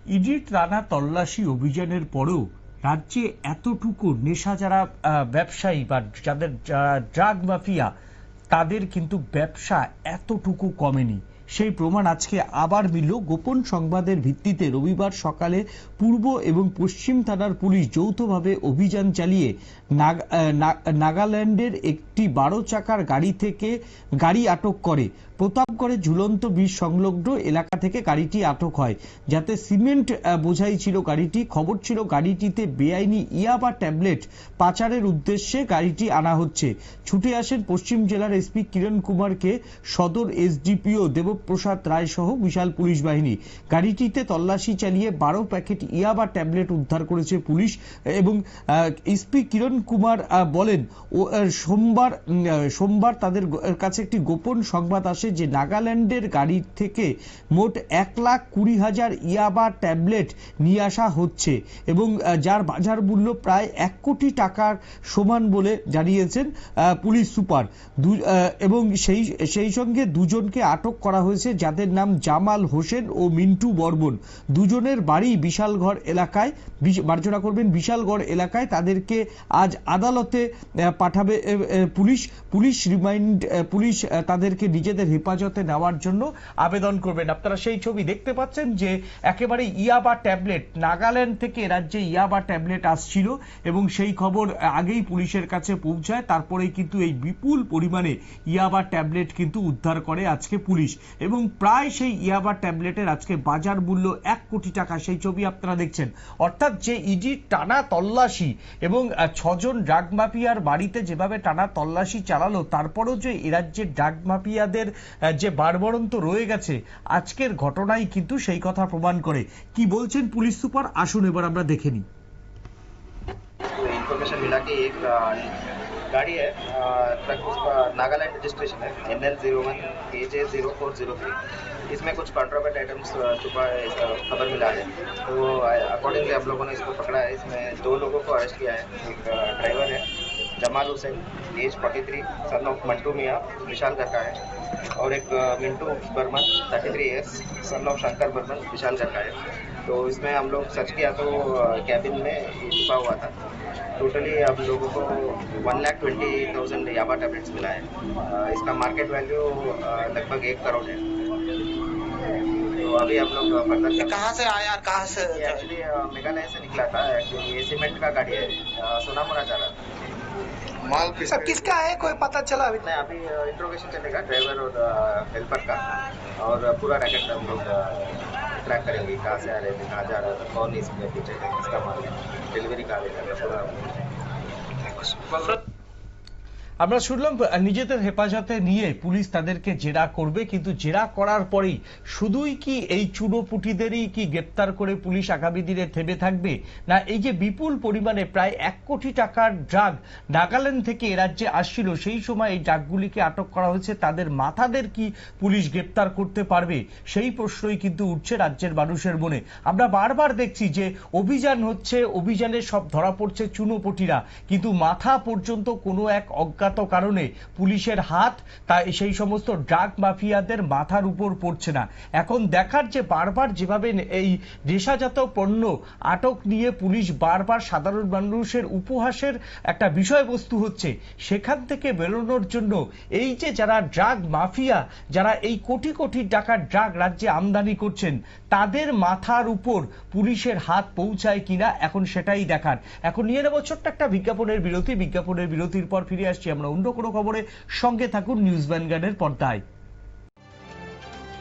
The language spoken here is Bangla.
ইডির টানা তল্লাশি অভিযানের পরেও রাজ্যে এতটুকু নেশা যারা ব্যবসায়ী বা যাদের ড্রাগ মাফিয়া তাদের কিন্তু ব্যবসা এতটুকু কমেনি। সেই প্রমাণ আজকে আবার মিলল। গোপন সংবাদের ভিত্তিতে রবিবার সকালে পূর্ব এবং পশ্চিম থানার পুলিশ যৌথভাবে অভিযান চালিয়ে নাগাল্যান্ডের একটি 12 চাকার গাড়ি আটক করে। প্রতাপগড়ে ঝুলন্ত ব্রিজ সংলগ্ন এলাকা থেকে গাড়িটি আটক হয়, যাতে সিমেন্ট বোঝাই ছিল গাড়িটি। খবর ছিল গাড়িটিতে বেআইনি ইয়াবা ট্যাবলেট পাচারের উদ্দেশ্যে গাড়িটি আনা হচ্ছে। ছুটে আসেন পশ্চিম জেলার এসপি কিরণ কুমারকে সদর এসডিপিও দেবপ্রসাদ রায় সহ বিশাল পুলিশ বাহিনী। গাড়িটিতে তল্লাশি চালিয়ে 12 প্যাকেট ইয়াবা ট্যাবলেট উদ্ধার করেছে পুলিশ। এবং এসপি কিরণ কুমার বলেন, সোমবার তাদের কাছে একটি গোপন সংবাদ আসে যে নাগাল্যান্ডের গাড়ি থেকে মোট 1,20,000 ইয়াবা ট্যাবলেট নিয়ে আসা হচ্ছে এবং যার বাজার মূল্য প্রায় 1 কোটি টাকার সমান বলে জানিয়েছেন পুলিশ সুপার। এবং সেই সঙ্গে দুজনকে আটক করা হয়েছে, যাদের নাম জামাল হোসেন ও মিন্টু বর্মন। দুজনের বাড়ি বিশালগড় এলাকায়, মার্জনা করবেন বিশালগড় এলাকায়। তাদেরকে আজ আদালতে পাঠাবে পুলিশ তাদেরকে নিজেদের হেফাজতে নেওয়ার জন্য আবেদন করবেন। আপনারা সেই ছবি দেখতে পাচ্ছেন যে একেবারে ইয়াবা ট্যাবলেট নাগাল্যান্ড থেকে রাজ্যে ইয়াবা ট্যাবলেট আসছিল এবং সেই খবর আগেই পুলিশের কাছে পৌঁছায়। তারপরেই কিন্তু এই বিপুল পরিমাণে ইয়াবা ট্যাবলেট কিন্তু উদ্ধার করে আজকে পুলিশ এবং প্রায় সেই ইয়াবা ট্যাবলেটের আজকে বাজার মূল্য 1 কোটি টাকা। সেই ছবি আপনারা দেখছেন। অর্থাৎ যে ইডির টানা তল্লাশি এবং 6 জন ড্রাগ মাফিয়ার বাড়িতে যেভাবে টানা তল্লাশি চালালো, তারপরও যে এ রাজ্যের ড্রাগ মাফিয়াদের যে বাড়বড়ন্ত রয়ে গেছে, আজকের ঘটনাই কিন্তু সেই কথা প্রমাণ করে। কি বলছেন পুলিশ সুপার, আসুন এবার আমরা দেখে নিই। इन्फॉर्मेशन मिला कि एक गाड़ी है, ट्रक, उसका नागालैंड रजिस्ट्रेशन है NL01 AJ0403। इसमें कुछ कॉन्ट्राबैंड आइटम्स छुपा है, इसका खबर मिला है। तो अकॉर्डिंगली आप लोगों ने इसको पकड़ा है। इसमें 2 लोगों को अरेस्ट किया है। एक ड्राइवर है Jamal Hussain, age 43, son of Mantu Mian, Vishalgarh का है, और एक Mintu Barman 33 years, son of Shankar Barman, Vishalgarh का है। तो इसमें हम लोग सर्च किया तो कैबिन में छुपा हुआ था। टोटली हम लोगों को 1,20,000 याबा टैबलेट्स मिला है। इसका मार्केट वैल्यू लगभग 1 करोड़ है। तो अभी हम लोग फर्दर कहाँ से आया और कहाँ से? एक्चुअली मेघालय से निकला था। एक्चुअली ये सीमेंट का गाड़ी है, सोनामुरा जा रहा था। माल किसका है कोई पता चला अभी? नहीं, अभी इंट्रोगेशन चलेगा ड्राइवर और हेल्पर का, और पूरा रैकेट हम लोग ट्रैक करेंगे, कहाँ से आ रहे थे, कहाँ जा रहा था, कौन इसके पीछे है, किसका माल है, डिलीवरी कहाँ लेकर पूरा। আমরা শুনলাম নিজেদের হেফাজতে নিয়ে পুলিশ তাদেরকে জেরা করবে, কিন্তু জেরা করার পরেই শুধুই কি এই চুনোপুটিদেরই কি গ্রেপ্তার করে পুলিশ আগামী দিনে থেমে থাকবে, না এই যে বিপুল পরিমাণে প্রায় 1 কোটি টাকার ড্রাগ নাগাল্যান্ড থেকে এ রাজ্যে আসছিল, সেই সময় এই ড্রাগগুলিকে আটক করা হয়েছে, তাদের মাথাদের কি পুলিশ গ্রেপ্তার করতে পারবে, সেই প্রশ্নই কিন্তু উঠছে রাজ্যের মানুষের মনে। আমরা বারবার দেখছি যে অভিযান হচ্ছে, অভিযানে সব ধরা পড়ছে চুনোপুটিরা, কিন্তু মাথা পর্যন্ত কোনো এক অজ্ঞাত কারণে পুলিশের হাত সেই সমস্ত ড্রাগ মাফিয়াদের মাথার উপর পড়ছে না। এখন দেখার যে বারবার যেভাবে এই নেশাজাত পণ্য আটক নিয়ে পুলিশ বারবার সাধারণ মানুষের উপহাসের একটা বিষয়বস্তু হচ্ছে, সেখান থেকে বেরোনোর জন্য এই যে যারা ড্রাগ মাফিয়া, যারা এই কোটি কোটি টাকার ড্রাগ রাজ্যে আমদানি করছেন, তাদের মাথার উপর পুলিশের হাত পৌঁছায় কিনা এখন সেটাই দেখার। এখন নিয়ে নেব ছোট্ট একটা বিজ্ঞাপনের বিরতির পর ফিরে আসছি আমরা অন্য কোনো খবরে। সঙ্গে থাকুন নিউজ ভ্যানগার্ডের পর্দায়।